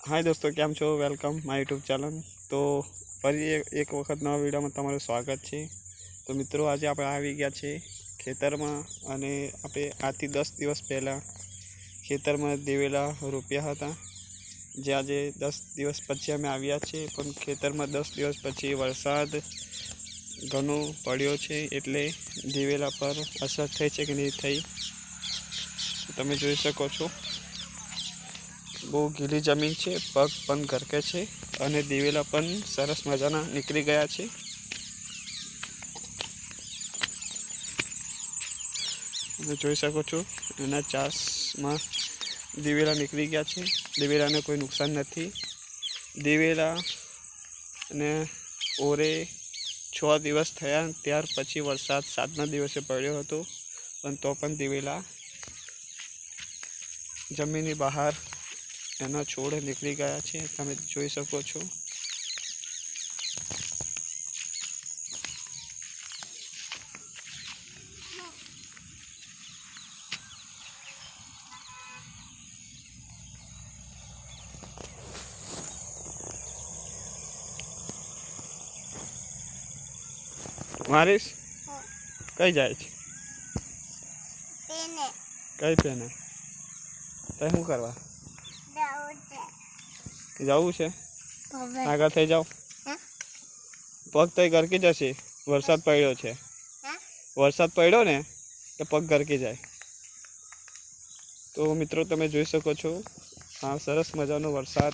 हाय दोस्तों, केम छो? Welcome my YouTube channel. तो फरी एक वखत नवा विडियो में तमारुं स्वागत है। तो मित्रों, आज आप आई गया छे खेतर में अने आपे आथी 10 दिवस पहला खेतर में दिवेला रोप्या हता। जे आज 10 दिवस पछी अमे आव्या छे, पण खेतर में 10 दिवस पछी वरसाद घणो पड्यो छे एटले दिवेला पर असर थई छे कि नहीं थई तमे जोई शको छो। बहु गीली जमीन है, पग पण गरके छे अने दिवेला पण सरस मजाना निकली गया छे। તમે જોઈ શકો છો એના ચાસમાં દિવેલા નીકળી ગયા છે। દિવેલાને કોઈ નુકસાન નથી। દિવેલા અને ઓરે 6 દિવસ થયા, ત્યાર પછી વરસાદ 7ના દિવસે પડ્યો હતો, પણ તો પણ દિવેલા જમીનની બહાર એના છોડ નીકળી ગયા છે। તમે જોઈ શકો છો। मारिस कई जाए छे? पेने कई पेने? तय शू करवा जाऊ छे? आगे थई जाओ। पग तो गरकी जशे, वरसाद पड्यो छे। वरसाद पड्यो ने तो पग गरकी जाए। तो मित्रों, तमे जोई शको छो आ सरस मजानो वरसाद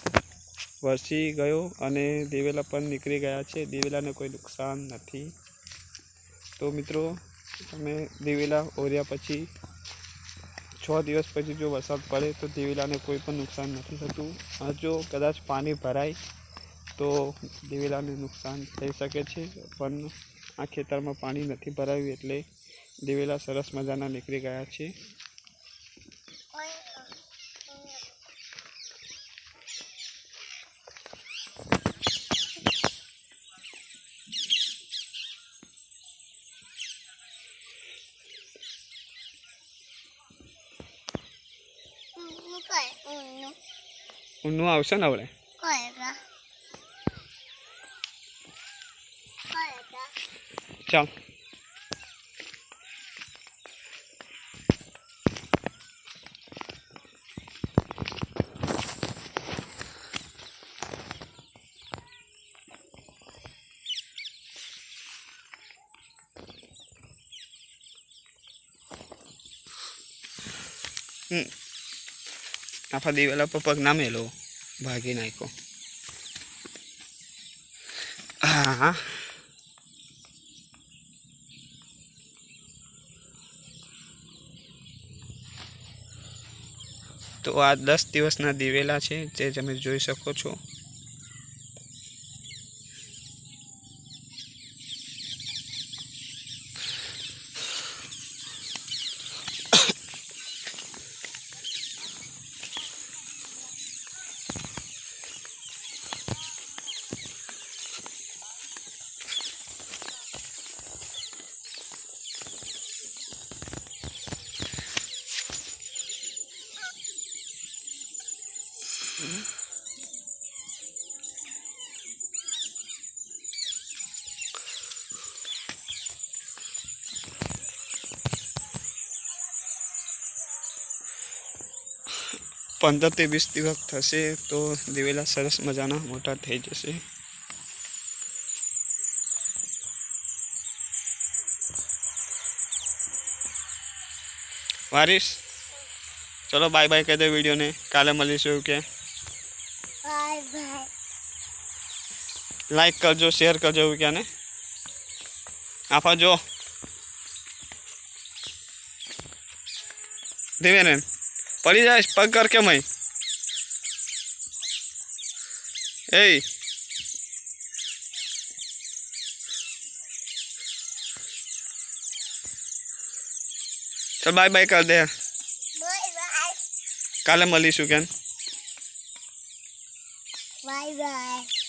वरसी गयो अने दिवेला पण निकली गया छे। दिवेलाने कोई नुकसान नहीं। तो मित्रों, तमे दिवेला ओर्या पछी 6 दिवस पछी जो वरसाद पड़े तो दिवेलाने कोई पण नुकसान नहीं थतुं। आ जो कदाच पानी भराय तो दिवेलाने नुकसान थई शके छे, पण आ खेतर में पानी नहीं भरायुं एटले दिवेला सरस मजाना निकली गया छे। ऊनु आवशे ने हवळे चल। आफा दिवेला पर पग ना मेलो, भागी नाखो। हाँ, तो आ 10 दिवसना दिवेला छे जे तमे जोई शको छो। पंदर ते 20 दिवस थशे तो दिवेला सरस मजाना मोटा थई जशे। वारिस चलो बाय बाय कह दे वीडियो ने, काले मळीशुं के बाय बाय। लाइक करजो, शेयर करजो क्या ने आफा जो देवे पड़ी जाए पग करके मई ए चल बाय बाय कर दे। Bye bye. काले मळीशुं केन बाय बाय।